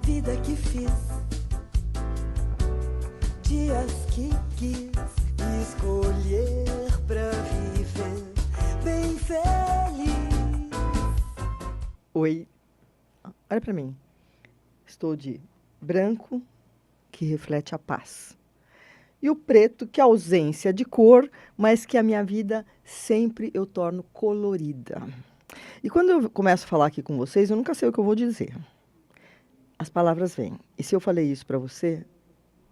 Vida que fiz, dias que quis escolher pra viver bem feliz. Oi, olha pra mim. Estou de branco, que reflete a paz. E o preto, que é a ausência de cor, mas que a minha vida sempre eu torno colorida. E quando eu começo a falar aqui com vocês, eu nunca sei o que eu vou dizer. As palavras vêm. E se eu falei isso para você,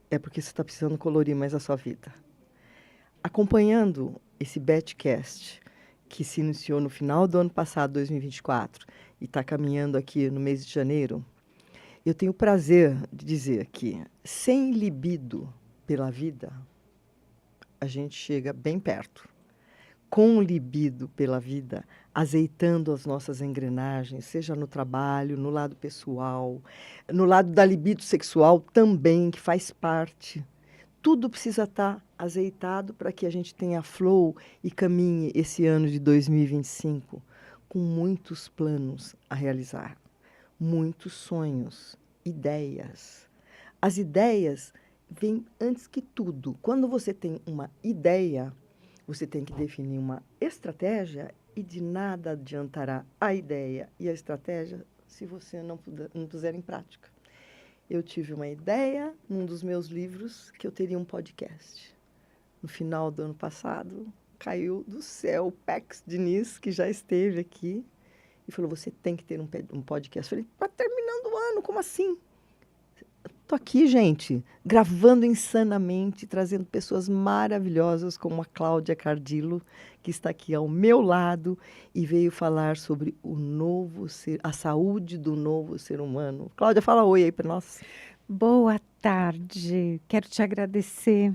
é porque você está precisando colorir mais a sua vida. Acompanhando esse Betcast, que se iniciou no final do ano passado, 2024, e está caminhando aqui no mês de janeiro, eu tenho o prazer de dizer que, sem libido pela vida, a gente chega bem perto. Com libido pela vida, azeitando as nossas engrenagens, seja no trabalho, no lado pessoal, no lado da libido sexual também, que faz parte. Tudo precisa estar azeitado para que a gente tenha flow e caminhe esse ano de 2025 com muitos planos a realizar, muitos sonhos, ideias. As ideias vêm antes que tudo. Quando você tem uma ideia, você tem que definir uma estratégia e de nada adiantará a ideia e a estratégia se você não puser em prática. Eu tive uma ideia num dos meus livros que eu teria um podcast. No final do ano passado, caiu do céu o Pex Diniz, que já esteve aqui, e falou, você tem que ter um podcast. Eu falei, está terminando o ano, como assim? Estou aqui, gente, gravando insanamente, trazendo pessoas maravilhosas como a Cláudia Cardillo, que está aqui ao meu lado e veio falar sobre o novo ser, a saúde do novo ser humano. Cláudia, fala oi aí para nós. Boa tarde, quero te agradecer.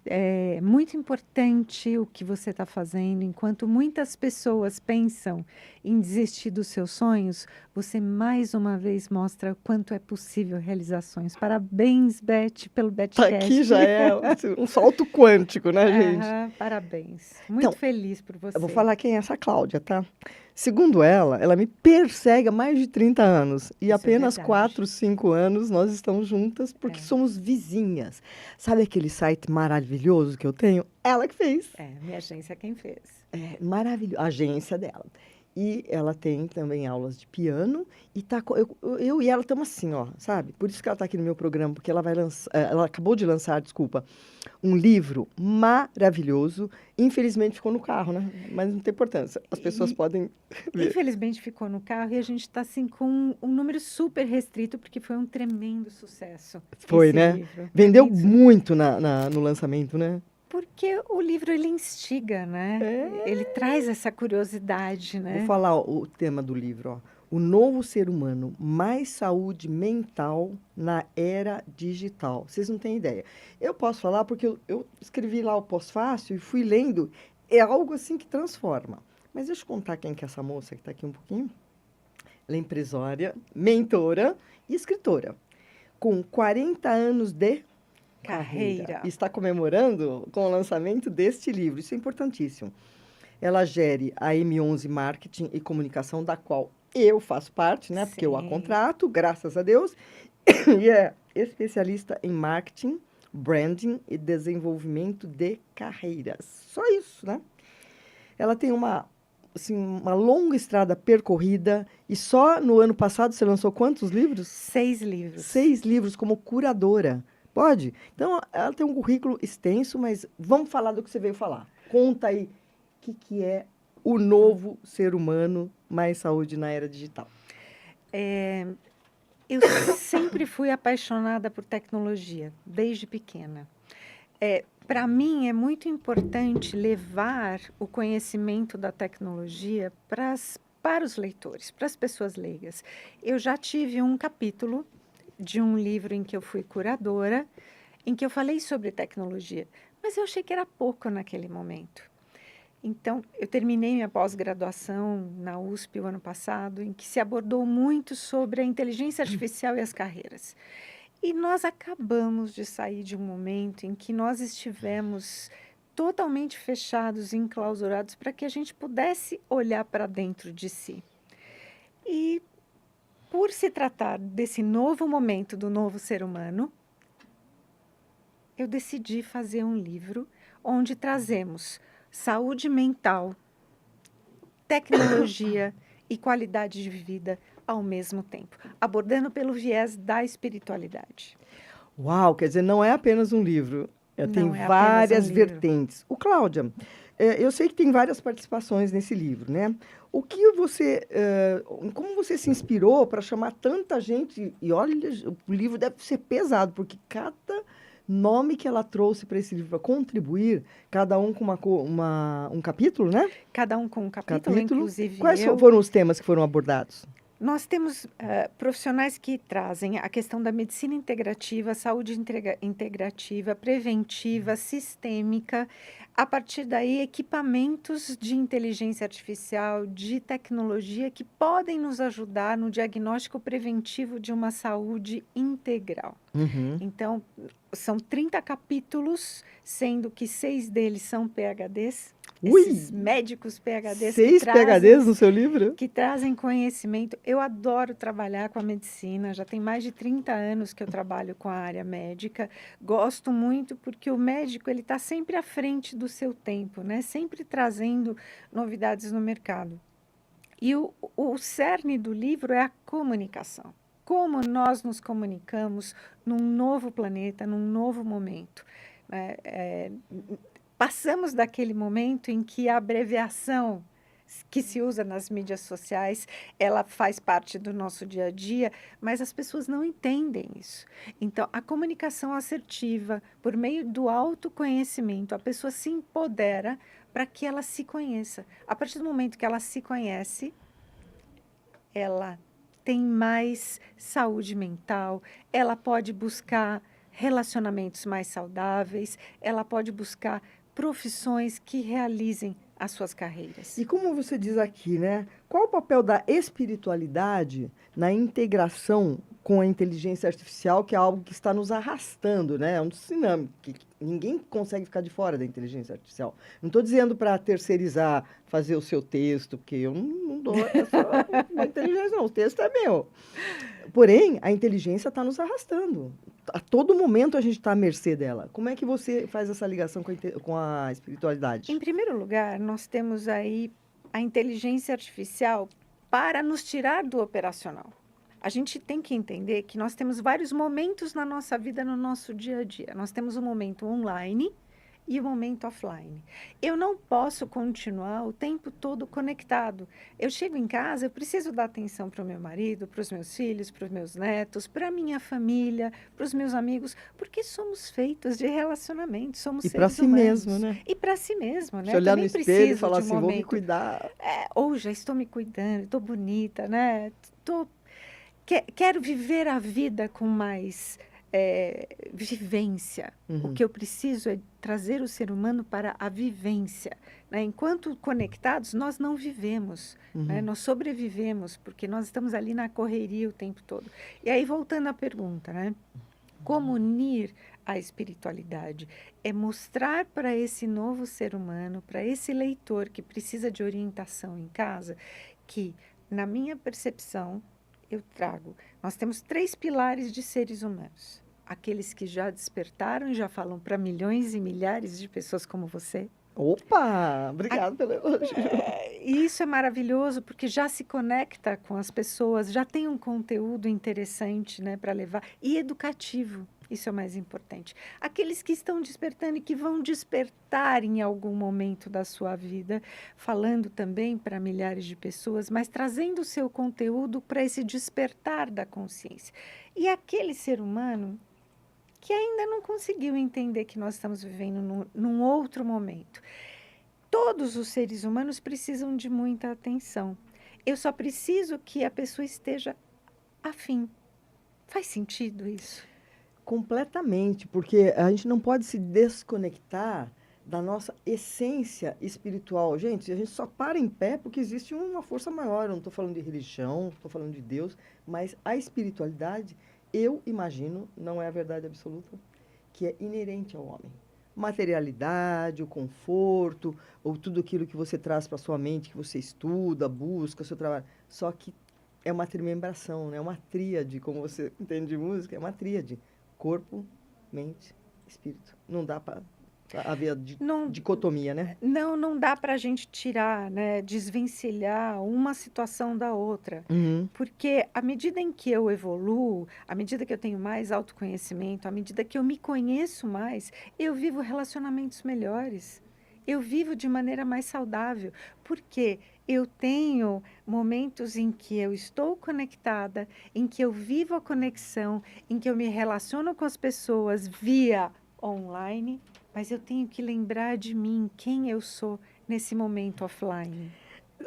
É muito importante o que você está fazendo. Enquanto muitas pessoas pensam em desistir dos seus sonhos, você mais uma vez mostra o quanto é possível realizar sonhos. Parabéns, Beth, pelo Betcast. Aqui já é um salto quântico, né, gente? Parabéns. Muito Então, feliz por você. Eu vou falar quem é essa Cláudia, tá? Segundo ela me persegue há mais de 30 anos. E Isso apenas é 4, 5 anos nós estamos juntas porque somos vizinhas. Sabe aquele site maravilhoso que eu tenho? Ela que fez. Minha agência é quem fez. É maravilhoso. A agência dela. E ela tem também aulas de piano. E tá, eu e ela estamos assim, ó, sabe? Por isso que ela está aqui no meu programa, porque ela vai lançar, ela acabou de lançar, desculpa, um livro maravilhoso. Infelizmente ficou no carro, né? Mas não tem importância. As pessoas podem ver. Infelizmente ficou no carro e a gente está assim com um número super restrito, porque foi um tremendo sucesso. Foi, esse né? livro. Vendeu muito no lançamento, né? Porque o livro, ele instiga, né? Ele traz essa curiosidade, né? Vou falar o tema do livro, ó. O novo ser humano, mais saúde mental na era digital. Vocês não têm ideia. Eu posso falar porque eu escrevi lá o pós-fácil e fui lendo. É algo assim que transforma. Mas deixa eu contar quem que é essa moça que está aqui um pouquinho. Ela é empresária, mentora e escritora. Com 40 anos de carreira. E está comemorando com o lançamento deste livro. Isso é importantíssimo. Ela gere a M11 Marketing e Comunicação, da qual eu faço parte, né? Porque eu a contrato, graças a Deus. E é especialista em marketing, branding e desenvolvimento de carreiras. Só isso, né? Ela tem uma longa estrada percorrida. E só no ano passado você lançou quantos livros? 6 livros. 6 livros como curadora. Pode? Então, ela tem um currículo extenso, mas vamos falar do que você veio falar. Conta aí o que é o novo ser humano mais saúde na era digital. Eu sempre fui apaixonada por tecnologia, desde pequena. Para mim, é muito importante levar o conhecimento da tecnologia para os leitores, para as pessoas leigas. Eu já tive um capítulo de um livro em que eu fui curadora, em que eu falei sobre tecnologia, mas eu achei que era pouco naquele momento. Então, eu terminei minha pós-graduação na USP o ano passado, em que se abordou muito sobre a inteligência artificial e as carreiras. E nós acabamos de sair de um momento em que nós estivemos totalmente fechados e enclausurados para que a gente pudesse olhar para dentro de si. E por se tratar desse novo momento do novo ser humano, eu decidi fazer um livro onde trazemos saúde mental, tecnologia e qualidade de vida ao mesmo tempo, abordando pelo viés da espiritualidade. Uau, quer dizer, não é apenas um livro, tem Não é apenas um várias livro. vertentes. O Cláudia, eu sei que tem várias participações nesse livro, né? O que você, como você se inspirou para chamar tanta gente? E olha, o livro deve ser pesado, porque cada nome que ela trouxe para esse livro para contribuir, cada um com um capítulo, né? Cada um com um capítulo, inclusive Quais eu. foram os temas que foram abordados? Nós temos profissionais que trazem a questão da medicina integrativa, saúde integrativa, preventiva, sistêmica. A partir daí, equipamentos de inteligência artificial, de tecnologia, que podem nos ajudar no diagnóstico preventivo de uma saúde integral. Uhum. Então, são 30 capítulos, sendo que 6 deles são PhDs. Esses médicos PhDs 6 PhDs no seu livro? Que trazem conhecimento. Eu adoro trabalhar com a medicina, já tem mais de 30 anos que eu trabalho com a área médica. Gosto muito porque o médico ele está sempre à frente do seu tempo, né? Sempre trazendo novidades no mercado. E o cerne do livro é a comunicação. Como nós nos comunicamos num novo planeta, num novo momento. Passamos daquele momento em que a abreviação que se usa nas mídias sociais, ela faz parte do nosso dia a dia, mas as pessoas não entendem isso. Então, a comunicação assertiva, por meio do autoconhecimento, a pessoa se empodera para que ela se conheça. A partir do momento que ela se conhece, ela tem mais saúde mental, ela pode buscar relacionamentos mais saudáveis, ela pode buscar profissões que realizem as suas carreiras. E como você diz aqui, né? Qual o papel da espiritualidade na integração com a inteligência artificial, que é algo que está nos arrastando, né? É um tsunami, que ninguém consegue ficar de fora da inteligência artificial. Não estou dizendo para terceirizar, fazer o seu texto, porque eu não dou essa inteligência, não. O texto é meu. Porém, a inteligência está nos arrastando. A todo momento a gente está à mercê dela. Como é que você faz essa ligação com a espiritualidade? Em primeiro lugar, nós temos aí a inteligência artificial para nos tirar do operacional. A gente tem que entender que nós temos vários momentos na nossa vida, no nosso dia a dia. Nós temos o momento online e o momento offline. Eu não posso continuar o tempo todo conectado. Eu chego em casa, eu preciso dar atenção para o meu marido, para os meus filhos, para os meus netos, para a minha família, para os meus amigos, porque somos feitos de relacionamento, somos seres humanos. E para si mesmo, né? E para si mesmo, né? Se olhar no espelho e falar assim, vou me cuidar. Ou já estou me cuidando, estou bonita, né? Quero viver a vida com mais vivência. Uhum. O que eu preciso é trazer o ser humano para a vivência. Né? Enquanto conectados, nós não vivemos. Uhum. Né? Nós sobrevivemos, porque nós estamos ali na correria o tempo todo. E aí, voltando à pergunta, né? Como unir a espiritualidade? É mostrar para esse novo ser humano, para esse leitor que precisa de orientação em casa, que, na minha percepção, eu trago. Nós temos 3 pilares de seres humanos. Aqueles que já despertaram e já falam para milhões e milhares de pessoas como você. Opa! Obrigado pelo elogio. E isso é maravilhoso, porque já se conecta com as pessoas, já tem um conteúdo interessante, né, para levar, e educativo. Isso é o mais importante. Aqueles que estão despertando e que vão despertar em algum momento da sua vida, falando também para milhares de pessoas, mas trazendo o seu conteúdo para esse despertar da consciência. E aquele ser humano que ainda não conseguiu entender que nós estamos vivendo num outro momento. Todos os seres humanos precisam de muita atenção. Eu só preciso que a pessoa esteja afim. Faz sentido isso? Completamente, porque a gente não pode se desconectar da nossa essência espiritual. Gente, a gente só para em pé porque existe uma força maior. Eu não estou falando de religião, estou falando de Deus, mas a espiritualidade eu imagino, não é a verdade absoluta, que é inerente ao homem. Materialidade, o conforto, ou tudo aquilo que você traz para sua mente, que você estuda, busca, seu trabalho. Só que é uma trimembração, né? É uma tríade, como você entende de música, é uma tríade. Corpo, mente, espírito. Não dá para haver Não, dicotomia, né? não dá para a gente tirar, né, desvencilhar uma situação da outra. Uhum. Porque à medida em que eu evoluo, à medida que eu tenho mais autoconhecimento, à medida que eu me conheço mais, eu vivo relacionamentos melhores. Eu vivo de maneira mais saudável, porque eu tenho momentos em que eu estou conectada, em que eu vivo a conexão, em que eu me relaciono com as pessoas via online, mas eu tenho que lembrar de mim, quem eu sou nesse momento offline.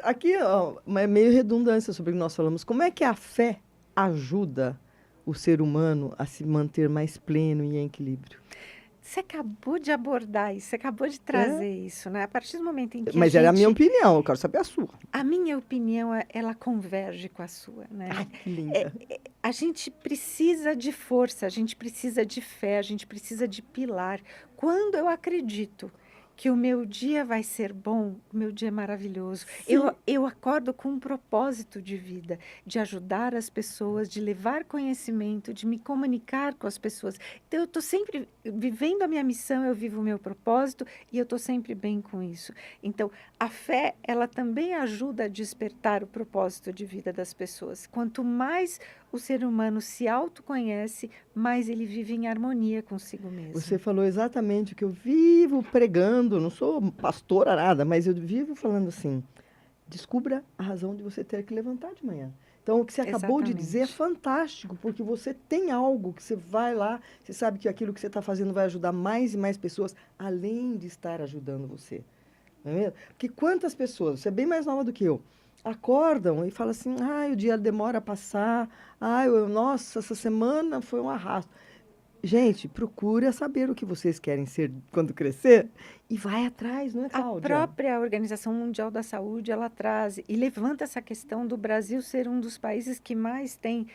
Aqui, ó, é meio redundância sobre o que nós falamos. Como é que a fé ajuda o ser humano a se manter mais pleno e em equilíbrio? Você acabou de abordar isso, você acabou de trazer isso, né? A partir do momento em que Mas era a minha opinião, eu quero saber a sua. a minha opinião, ela converge com a sua, né? Ai, que linda. A gente precisa de força, a gente precisa de fé, a gente precisa de pilar. Quando eu acredito que o meu dia vai ser bom, o meu dia é maravilhoso. Eu acordo com um propósito de vida, de ajudar as pessoas, de levar conhecimento, de me comunicar com as pessoas. Então, eu estou sempre vivendo a minha missão, eu vivo o meu propósito e eu estou sempre bem com isso. Então, a fé, ela também ajuda a despertar o propósito de vida das pessoas. Quanto mais o ser humano se autoconhece, mais ele vive em harmonia consigo mesmo. Você falou exatamente o que eu vivo pregando, não sou pastora nada, mas eu vivo falando assim, descubra a razão de você ter que levantar de manhã. Então, o que você acabou de dizer é fantástico, porque você tem algo que você vai lá, você sabe que aquilo que você está fazendo vai ajudar mais e mais pessoas, além de estar ajudando você. Não é mesmo? Porque quantas pessoas, você é bem mais nova do que eu, acordam e falam assim, o dia demora a passar, nossa, essa semana foi um arrasto. Gente, procura saber o que vocês querem ser quando crescer e vai atrás, não é, Cláudia? A própria Organização Mundial da Saúde, ela traz e levanta essa questão do Brasil ser um dos países que mais tem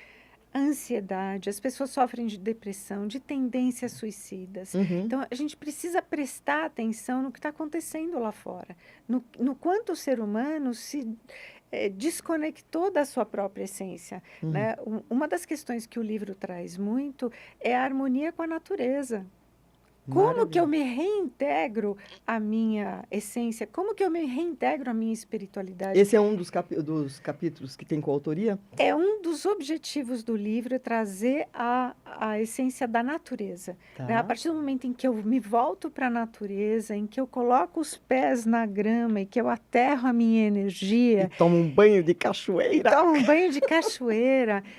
ansiedade, as pessoas sofrem de depressão, de tendências suicidas. Então, a gente precisa prestar atenção no que está acontecendo lá fora, no quanto o ser humano se desconectou da sua própria essência. Né? Uma das questões que o livro traz muito é a harmonia com a natureza. Como que eu me reintegro à minha essência? Como que eu me reintegro à minha espiritualidade? Esse é um dos capítulos que tem coautoria? É um dos objetivos do livro, é trazer a essência da natureza. Tá. Né? A partir do momento em que eu me volto para a natureza, em que eu coloco os pés na grama e que eu aterro a minha energia... E tomo um banho de cachoeira.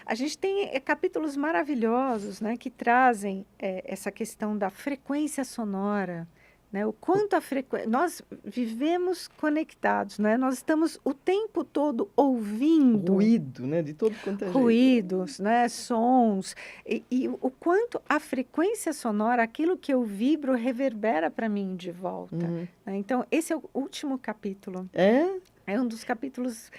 A gente tem capítulos maravilhosos, né, que trazem essa questão da frequência sonora, né? O quanto a frequência... Nós vivemos conectados, né? Nós estamos o tempo todo ouvindo... Ruído, né? De todo quanto é jeito. Ruídos, né? Sons. E o quanto a frequência sonora, aquilo que eu vibro, reverbera para mim de volta. Né? Então, esse é o último capítulo. É um dos capítulos...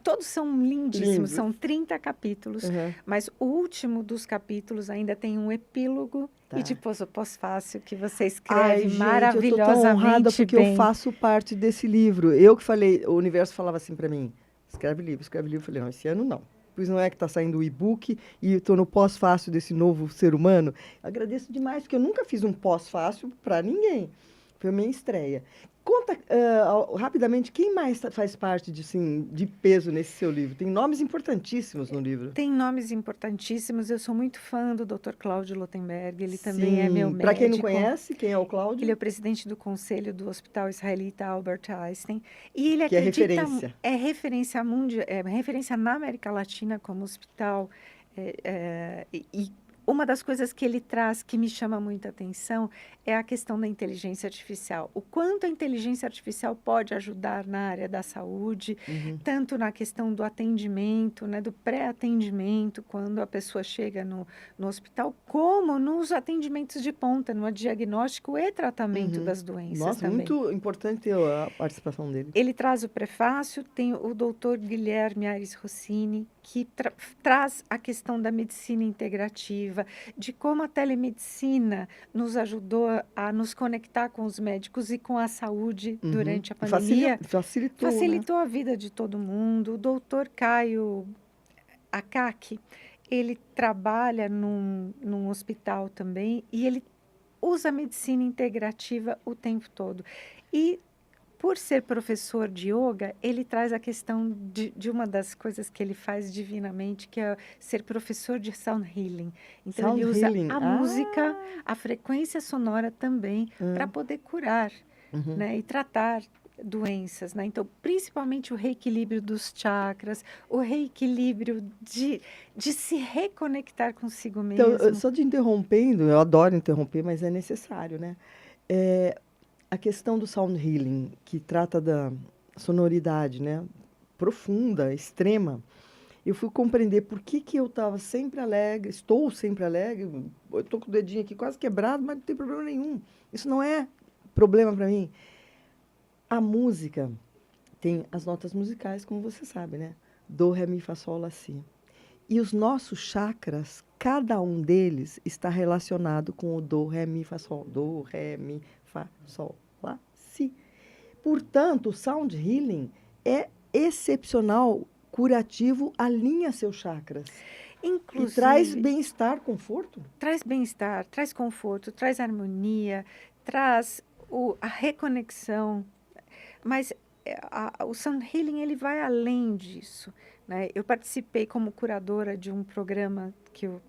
Todos são lindíssimos, são 30 capítulos. Mas o último dos capítulos ainda tem um epílogo e depois o pós-fácil que você escreve maravilhosamente eu tô tão honrada porque bem. eu faço parte desse livro. Eu que falei, o universo falava assim para mim, escreve livro. Eu falei, não, esse ano não. Pois não é que está saindo o e-book e eu estou no pós-fácil desse novo ser humano. Agradeço demais, porque eu nunca fiz um pós-fácil para ninguém. Foi a minha estreia. Conta rapidamente, quem mais faz parte de peso nesse seu livro? Tem nomes importantíssimos no livro. Tem nomes importantíssimos. Eu sou muito fã do Dr. Cláudio Lotenberg. Ele também é meu médico. Para quem não conhece, quem é o Cláudio? Ele é o presidente do conselho do Hospital Israelita Albert Einstein. E ele que acredita, é referência mundial, é referência na América Latina como hospital. E uma das coisas que ele traz que me chama muita atenção é a questão da inteligência artificial. O quanto a inteligência artificial pode ajudar na área da saúde, tanto na questão do atendimento, né, do pré-atendimento, quando a pessoa chega no hospital, como nos atendimentos de ponta, no diagnóstico e tratamento das doenças Nossa, também. muito importante a participação dele. Ele traz o prefácio, tem o doutor Guilherme Aires Rossini, que traz a questão da medicina integrativa, de como a telemedicina nos ajudou a nos conectar com os médicos e com a saúde durante a pandemia. Facilitou, né? Facilitou a vida de todo mundo. O doutor Caio Akaki, ele trabalha num hospital também e ele usa a medicina integrativa o tempo todo. E por ser professor de yoga, ele traz a questão de uma das coisas que ele faz divinamente, que é ser professor de sound healing. Então, Sound ele usa healing. a música, a frequência sonora também, para poder curar, né, e tratar doenças, né? Então, principalmente o reequilíbrio dos chakras, o reequilíbrio de se reconectar consigo mesmo. Então, só te interrompendo, eu adoro interromper, mas é necessário, né? A questão do sound healing, que trata da sonoridade, né, profunda, extrema, eu fui compreender por que eu estava sempre alegre, estou sempre alegre, eu estou com o dedinho aqui quase quebrado, mas não tem problema nenhum. Isso não é problema para mim. A música tem as notas musicais, como você sabe, né? Do, ré, mi, fá, sol, lá, si. E os nossos chakras, cada um deles está relacionado com o do, ré, mi, fá, sol. Do, ré, mi, fá, sol, lá, si. Portanto, o sound healing é excepcional, curativo, alinha seus chakras. Inclusive, e traz bem-estar, conforto. Traz bem-estar, traz conforto, traz harmonia, traz a reconexão. Mas o sound healing, ele vai além disso, né? Eu participei como curadora de um programa que o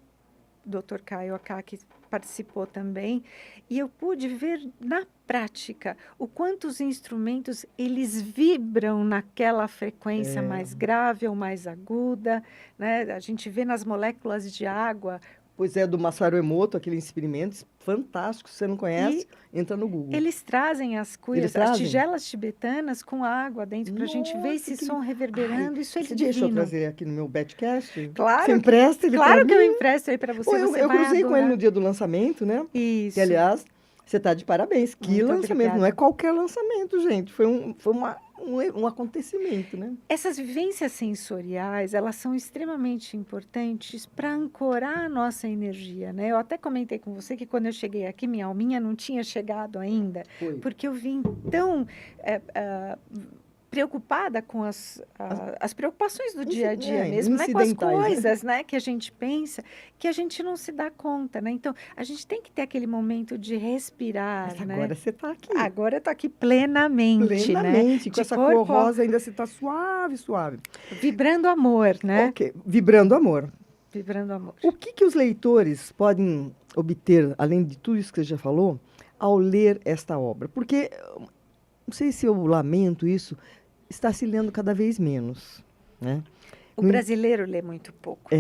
Dr. Caio Akaki participou também, e eu pude ver na prática o quanto os instrumentos eles vibram naquela frequência mais grave ou mais aguda, né? A gente vê nas moléculas de água. Pois é, do Masaru Emoto, aquele experimento fantástico, se você não conhece, entra no Google. Eles trazem as cuias, as tigelas tibetanas com água dentro, para a gente ver esse som reverberando. Isso é divino. Deixa eu trazer aqui no meu Betcast? Claro. Você empresta ele Claro pra que mim? eu empresto aí para você. Eu cruzei com ele no dia do lançamento, né? Isso. Que, aliás, você está de parabéns. Que Muito lançamento, obrigada. não é qualquer lançamento, gente. Foi um acontecimento, né? Essas vivências sensoriais, elas são extremamente importantes para ancorar a nossa energia, né? Eu até comentei com você que quando eu cheguei aqui, minha alminha não tinha chegado ainda, porque eu vim tão preocupada com as preocupações do dia a dia mesmo, né? Com as coisas, né? Que a gente pensa, que a gente não se dá conta, né? Então, a gente tem que ter aquele momento de respirar, Mas né? agora você está aqui. Agora eu estou aqui plenamente, né? Com essa cor rosa ainda você está suave, suave. Vibrando amor, né? Ok, vibrando amor. Vibrando amor. O que os leitores podem obter, além de tudo isso que você já falou, ao ler esta obra? Porque, não sei se eu lamento isso, está se lendo cada vez menos, né? O brasileiro lê muito pouco.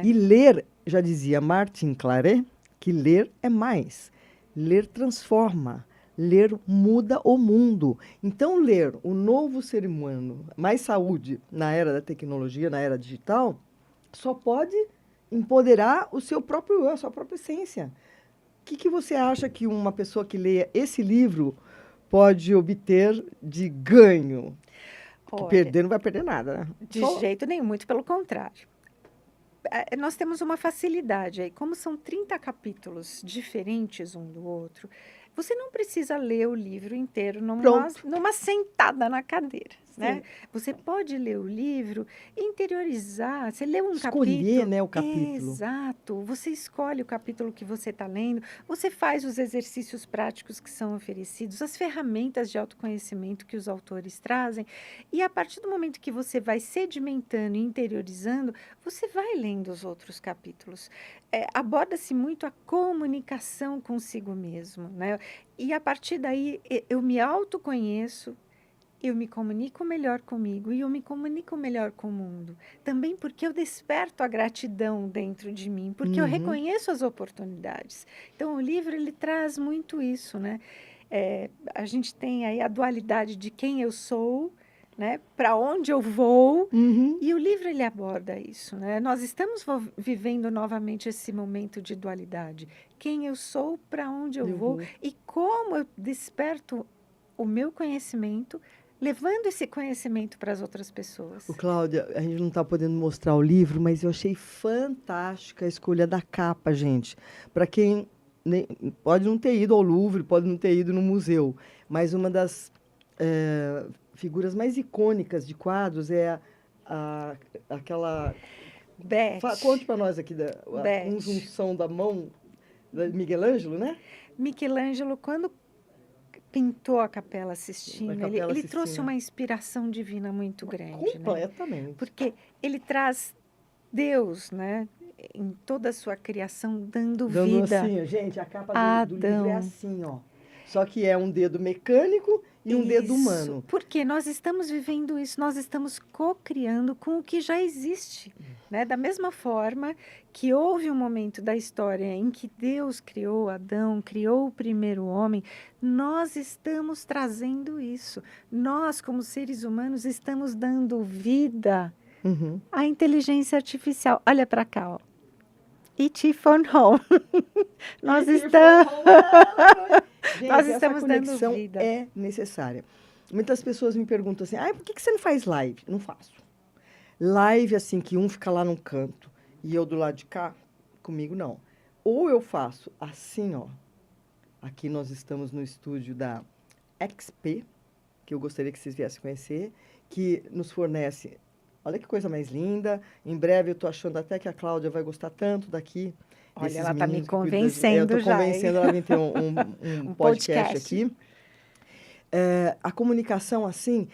E ler, já dizia Martin Claret, que ler é mais. Ler transforma. Ler muda o mundo. Então, ler o novo ser humano, mais saúde na era da tecnologia, na era digital, só pode empoderar o seu próprio eu, a sua própria essência. O que você acha que uma pessoa que leia esse livro pode obter de ganho? Que perder não vai perder nada, né? De jeito nenhum, muito pelo contrário. Nós temos uma facilidade aí. Como são 30 capítulos diferentes um do outro, você não precisa ler o livro inteiro numa sentada na cadeira, né? Você pode ler o livro e interiorizar. Você lê um capítulo. Escolher, né, o capítulo. Exato. Você escolhe o capítulo que você está lendo, você faz os exercícios práticos que são oferecidos, as ferramentas de autoconhecimento que os autores trazem, e a partir do momento que você vai sedimentando e interiorizando, você vai lendo os outros capítulos. Aborda-se muito a comunicação consigo mesmo, né? E a partir daí eu me autoconheço eu me comunico melhor comigo e eu me comunico melhor com o mundo. Também porque eu desperto a gratidão dentro de mim, porque eu Uhum. reconheço as oportunidades. Então, o livro, ele traz muito isso, né? A gente tem aí a dualidade de quem eu sou, né? Para onde eu vou. Uhum. E o livro, ele aborda isso, né? Nós estamos vivendo novamente esse momento de dualidade. Quem eu sou, para onde eu vou e como eu desperto o meu conhecimento, levando esse conhecimento para as outras pessoas. Ô, Cláudia, a gente não está podendo mostrar o livro, mas eu achei fantástica a escolha da capa, gente. Para quem pode não ter ido ao Louvre, pode não ter ido no museu, mas uma das figuras mais icônicas de quadros é aquela... Beth. Conte para nós aqui a Beth. unção da mão de Michelangelo, né? Michelangelo, quando pintou a Capela Sistina, ele trouxe uma inspiração divina muito grande. Completamente. Né? Porque ele traz Deus, né? Em toda a sua criação, dando vida. Assim, gente, a capa do livro é assim, ó. Só que é um dedo mecânico e um dedo humano. Porque nós estamos vivendo isso, nós estamos co-criando com o que já existe. Né? Da mesma forma que houve um momento da história em que Deus criou Adão, criou o primeiro homem, nós estamos trazendo isso. Nós, como seres humanos, estamos dando vida à inteligência artificial. Olha para cá, ó. E.T. Phone Home. Nós estamos... Gente, nós essa estamos conexão dando vida. É necessária. Muitas pessoas me perguntam assim, por que você não faz live? Não faço. Live, assim, que um fica lá num canto e eu do lado de cá, comigo não. Ou eu faço assim, ó. Aqui nós estamos no estúdio da XP, que eu gostaria que vocês viessem conhecer, que nos fornece... Olha que coisa mais linda. Em breve eu estou achando até que a Cláudia vai gostar tanto daqui. Olha, ela está me convencendo já. Eu estou convencendo ela a vir ter um podcast aqui. A comunicação, assim,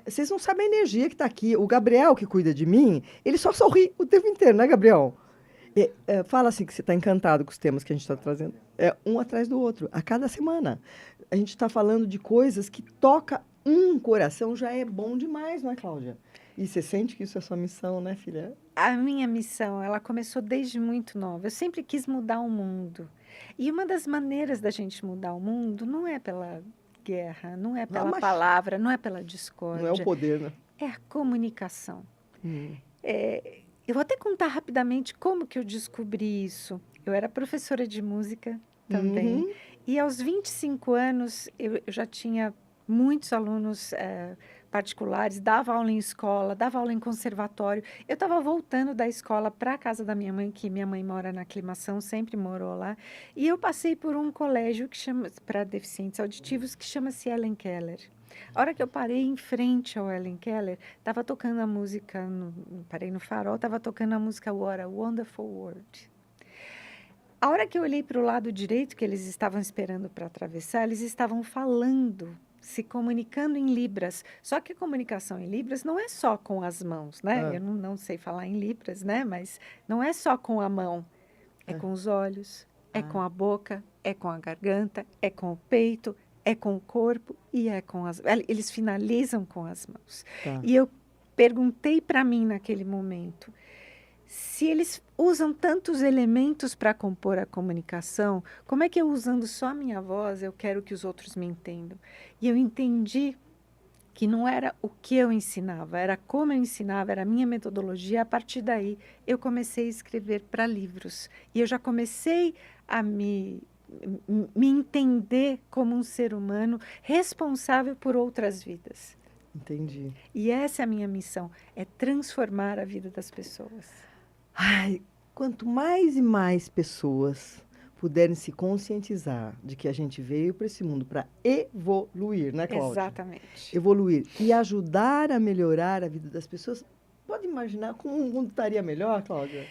vocês não sabem a energia que está aqui. O Gabriel, que cuida de mim, ele só sorri o tempo inteiro, né, Gabriel? Fala assim que você está encantado com os temas que a gente está trazendo. Um atrás do outro, a cada semana. A gente está falando de coisas que toca um coração, já é bom demais, não é, Cláudia? E você sente que isso é sua missão, né, filha? A minha missão, ela começou desde muito nova. Eu sempre quis mudar o mundo. E uma das maneiras da gente mudar o mundo não é pela guerra, não é pela palavra, não é pela discórdia. Não é o poder, né? É a comunicação. Eu vou até contar rapidamente como que eu descobri isso. Eu era professora de música também. E aos 25 anos, eu já tinha muitos alunos particulares, dava aula em escola, dava aula em conservatório. Eu estava voltando da escola para a casa da minha mãe, que minha mãe mora na Aclimação, sempre morou lá, e eu passei por um colégio que chama para deficientes auditivos que chama-se Helen Keller. A hora que eu parei em frente ao Helen Keller, estava tocando a música, parei no farol, estava tocando a música What a Wonderful World. A hora que eu olhei para o lado direito, que eles estavam esperando para atravessar, eles estavam falando, se comunicando em libras. Só que a comunicação em libras não é só com as mãos, né? Eu não sei falar em libras, né? Mas não é só com a mão. É com os olhos, é com a boca, é com a garganta, é com o peito, é com o corpo e é com as... Eles finalizam com as mãos. E eu perguntei para mim naquele momento, se eles usam tantos elementos para compor a comunicação, como é que eu, usando só a minha voz, eu quero que os outros me entendam? E eu entendi que não era o que eu ensinava, era como eu ensinava, era a minha metodologia. A partir daí, eu comecei a escrever para livros. E eu já comecei a me entender como um ser humano responsável por outras vidas. Entendi. E essa é a minha missão, é transformar a vida das pessoas. Ai, quanto mais e mais pessoas puderem se conscientizar de que a gente veio para esse mundo para evoluir, né, Cláudia? Exatamente. Evoluir e ajudar a melhorar a vida das pessoas. Pode imaginar como o mundo estaria melhor, Cláudia?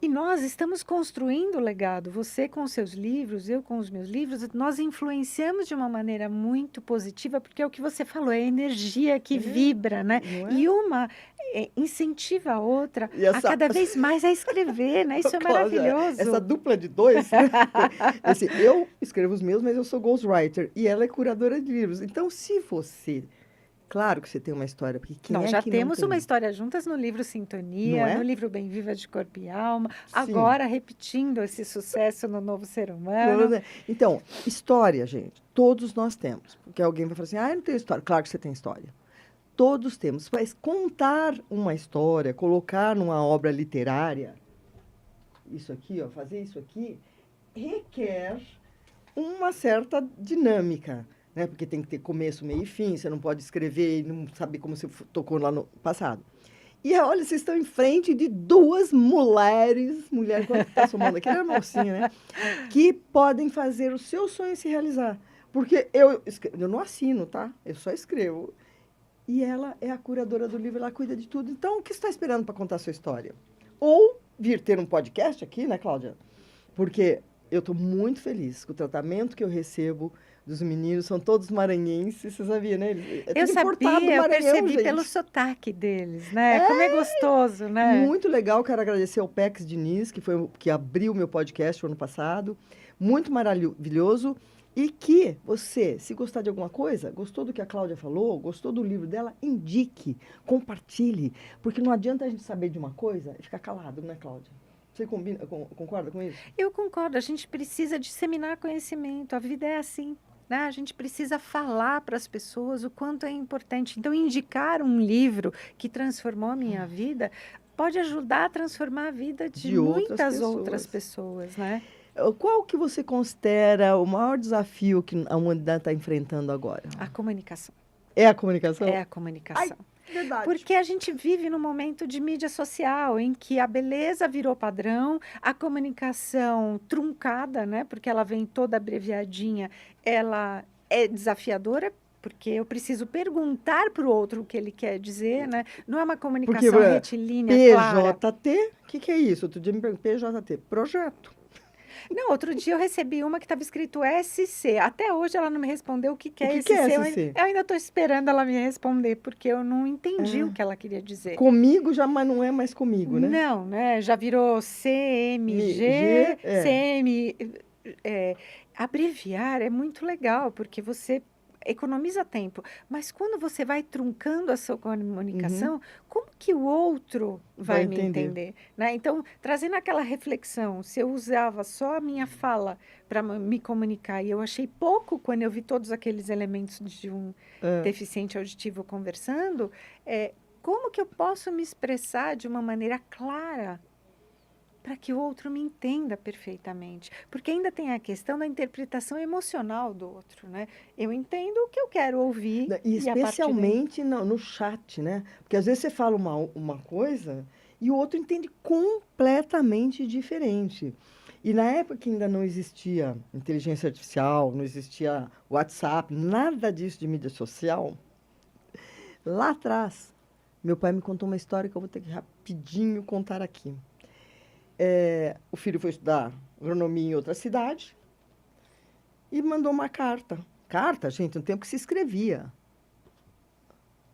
E nós estamos construindo o legado. Você com os seus livros, eu com os meus livros, nós influenciamos de uma maneira muito positiva, porque é o que você falou, é a energia que vibra, né? E uma incentiva a outra a cada vez mais a escrever, né? Isso é Cláudia, maravilhoso. Essa dupla de dois, né? Eu escrevo os meus, mas eu sou ghostwriter e ela é curadora de livros. Então, se você Claro que você tem uma história, porque quem Nós é já que não temos uma tem? história juntas no livro Não Sintonia, é? no livro Bem Viva de Corpo e Alma, Sim. agora repetindo esse sucesso no Novo Ser Não, Humano. Então, história, gente, todos nós temos. Porque alguém vai falar assim, eu não tenho história. Claro que você tem história. Todos temos. Mas contar uma história, colocar numa obra literária, isso aqui, ó, fazer isso aqui, requer uma certa dinâmica, né? Porque tem que ter começo, meio e fim. Você não pode escrever e não saber como você tocou lá no passado. E olha, vocês estão em frente de duas mulheres, mulher quando está somando aqui, era mocinha, né? Que podem fazer o seu sonho se realizar. Porque eu não assino, tá? Eu só escrevo. E ela é a curadora do livro, ela cuida de tudo. Então, o que você está esperando para contar a sua história? Ou vir ter um podcast aqui, né, Cláudia? Porque eu estou muito feliz com o tratamento que eu recebo dos meninos, são todos maranhenses, você sabia, né? É Eu tudo importado do sabia, eu Maranhão, percebi gente. pelo sotaque deles, né? Como é gostoso, né? Muito legal, quero agradecer ao Pex Diniz, que abriu o meu podcast o ano passado. Muito maravilhoso. E que você, se gostar de alguma coisa, gostou do que a Cláudia falou, gostou do livro dela, indique, compartilhe. Porque não adianta a gente saber de uma coisa e ficar calado, né, Cláudia? Você concorda com isso? Eu concordo, a gente precisa disseminar conhecimento, a vida é assim. Né? A gente precisa falar para as pessoas o quanto é importante. Então, indicar um livro que transformou a minha vida pode ajudar a transformar a vida de muitas outras pessoas, né? Qual que você considera o maior desafio que a humanidade está enfrentando agora? A comunicação. É a comunicação? É a comunicação. Ai, verdade. Porque a gente vive num momento de mídia social em que a beleza virou padrão, a comunicação truncada, né? Porque ela vem toda abreviadinha, ela é desafiadora, porque eu preciso perguntar para o outro o que ele quer dizer, né? Não é uma comunicação retilínea, clara. PJT, o que é isso? Outro dia me perguntou, PJT, projeto. Não, outro dia eu recebi uma que estava escrito SC. Até hoje ela não me respondeu o que é SC. Que é SC? Eu ainda estou esperando ela me responder, porque eu não entendi o que ela queria dizer. Comigo já, mas não é mais comigo, né? Não, né? Já virou CMG, CM. Abreviar é muito legal, porque você economiza tempo. Mas quando você vai truncando a sua comunicação, como que o outro vai me entender? Né? Então, trazendo aquela reflexão, se eu usava só a minha fala para me comunicar e eu achei pouco quando eu vi todos aqueles elementos de um deficiente auditivo conversando, como que eu posso me expressar de uma maneira clara para que o outro me entenda perfeitamente? Porque ainda tem a questão da interpretação emocional do outro, né? Eu entendo o que eu quero ouvir. E especialmente no chat, né? Porque às vezes você fala uma coisa e o outro entende completamente diferente. E na época que ainda não existia inteligência artificial, não existia WhatsApp, nada disso de mídia social, lá atrás, meu pai me contou uma história que eu vou ter que rapidinho contar aqui. O filho foi estudar agronomia em outra cidade e mandou uma carta. Carta, gente, no tempo que se escrevia.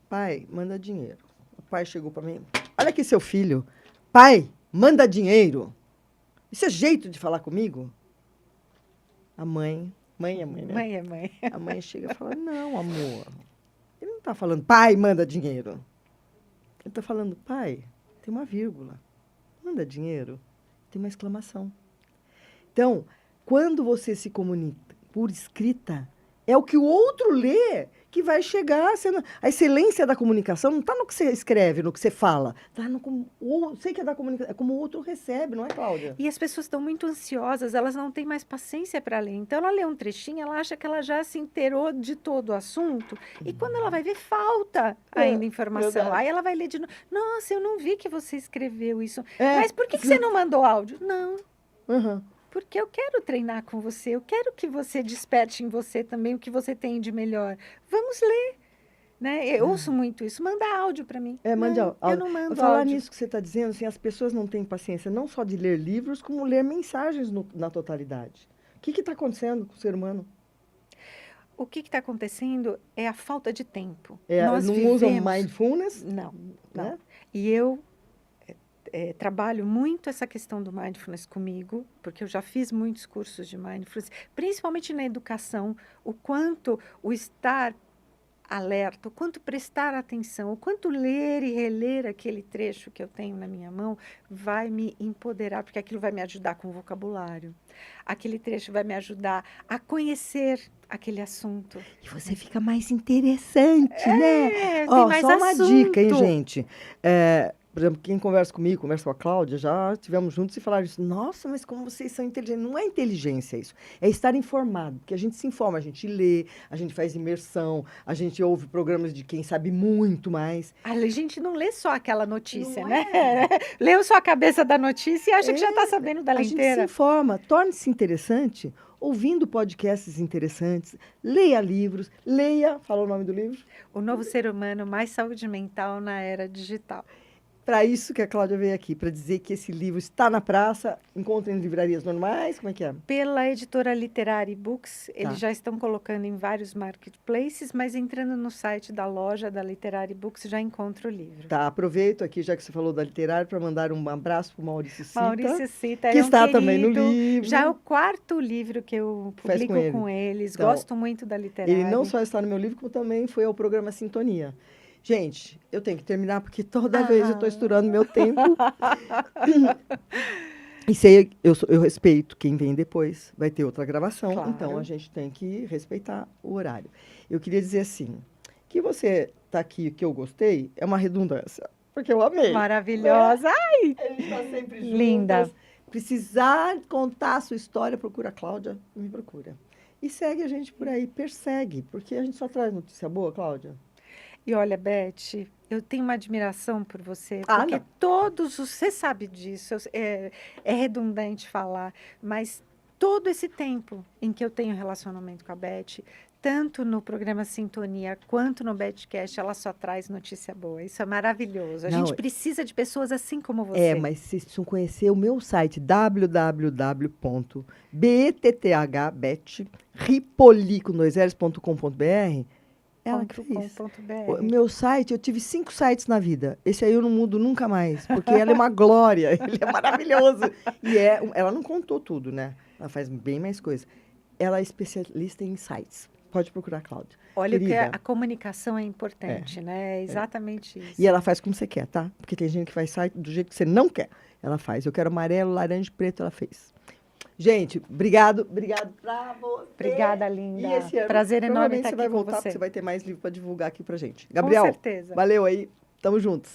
Pai, manda dinheiro. O pai chegou para mim. Olha aqui seu filho. Pai, manda dinheiro. Isso é jeito de falar comigo? A mãe é mãe, né? Mãe é mãe. A mãe chega e fala, não, amor. Ele não está falando, pai, manda dinheiro. Ele está falando, pai, tem uma vírgula. Manda dinheiro. Tem uma exclamação. Então, quando você se comunica por escrita, é o que o outro lê que vai chegar. A excelência da comunicação não está no que você escreve, no que você fala. Está no como sei que é da comunicação, é como o outro recebe, não é, Cláudia? E as pessoas estão muito ansiosas, elas não têm mais paciência para ler. Então, ela lê um trechinho, ela acha que ela já se inteirou de todo o assunto. E quando ela vai ver, falta ainda informação. Verdade. Aí ela vai ler de novo. Nossa, eu não vi que você escreveu isso. Mas por que você não mandou áudio? Não. Porque eu quero treinar com você, eu quero que você desperte em você também o que você tem de melhor. Vamos ler. Né? Eu ouço muito isso. Manda áudio para mim. Mande áudio. Eu não mando falar áudio. nisso que você está dizendo, assim, as pessoas não têm paciência não só de ler livros, como ler mensagens na totalidade. O que está acontecendo com o ser humano? O que está acontecendo é a falta de tempo. Nós não usam mindfulness? Não. Né? E eu trabalho muito essa questão do mindfulness comigo, porque eu já fiz muitos cursos de mindfulness, principalmente na educação, o quanto o estar alerta, o quanto prestar atenção, o quanto ler e reler aquele trecho que eu tenho na minha mão vai me empoderar, porque aquilo vai me ajudar com o vocabulário. Aquele trecho vai me ajudar a conhecer aquele assunto. E você fica mais interessante, né? Tem Ó, mais só uma dica, hein, assunto. gente? Por exemplo, quem conversa comigo, conversa com a Cláudia, já estivemos juntos e falaram isso. Nossa, mas como vocês são inteligentes. Não é inteligência isso. É estar informado. Porque a gente se informa, a gente lê, a gente faz imersão, a gente ouve programas de quem sabe muito mais. A gente não lê só aquela notícia, Não né? Leu só a cabeça da notícia e acha que já está É, sabendo dela A gente se inteira. informa, torne-se interessante, ouvindo podcasts interessantes, leia livros, fala o nome do livro. O novo ser humano, mais saúde mental na era digital. Para isso que a Cláudia veio aqui, para dizer que esse livro está na praça, encontra em livrarias normais, como é que é? Pela editora Literary Books, Tá. eles já estão colocando em vários marketplaces, mas entrando no site da loja da Literary Books já encontra o livro. Tá, aproveito aqui, já que você falou da literária, para mandar um abraço para o Maurício Cita, Maurício Cita, que ele é um está também no querido. livro. Já é o quarto livro que eu Faz publico com ele. com eles. Então, Gosto muito da Literary. Ele não só está no meu livro, como também foi ao programa Sintonia. Gente, eu tenho que terminar, porque toda vez eu estou estourando meu tempo. E eu respeito quem vem depois, vai ter outra gravação, Claro. então a gente tem que respeitar o horário. Eu queria dizer assim, que você está aqui, que eu gostei, é uma redundância, porque eu amei. Maravilhosa. Ai, A gente está sempre juntas. linda. Precisar contar a sua história, procura a Cláudia, me procura. E segue a gente por aí, persegue, porque a gente só traz notícia boa, Cláudia. E olha, Beth, eu tenho uma admiração por você, Ah, porque não. você sabe disso, é redundante falar, mas todo esse tempo em que eu tenho relacionamento com a Beth, tanto no programa Sintonia quanto no Betcast, ela só traz notícia boa. Isso é maravilhoso. A Não, gente precisa de pessoas assim como você. É, mas vocês precisam conhecer o meu site, www.btthbet.ripoli.com.br. Ela que fez. .com.br. O meu site, eu tive 5 sites na vida. Esse aí eu não mudo nunca mais, porque ela é uma glória, ele é maravilhoso. E ela não contou tudo, né? Ela faz bem mais coisa. Ela é especialista em sites. Pode procurar, Cláudia. Olha, que Querida. a comunicação é importante, né? É exatamente isso. E ela faz como você quer, tá? Porque tem gente que faz site do jeito que você não quer. Ela faz. Eu quero amarelo, laranja e preto, ela fez. Gente, obrigado pra você. Obrigada, linda. E esse ano, Prazer enorme provavelmente estar você vai aqui com voltar, você. porque você vai ter mais livro para divulgar aqui pra gente. Gabriel, Com certeza. valeu aí. Tamo juntos.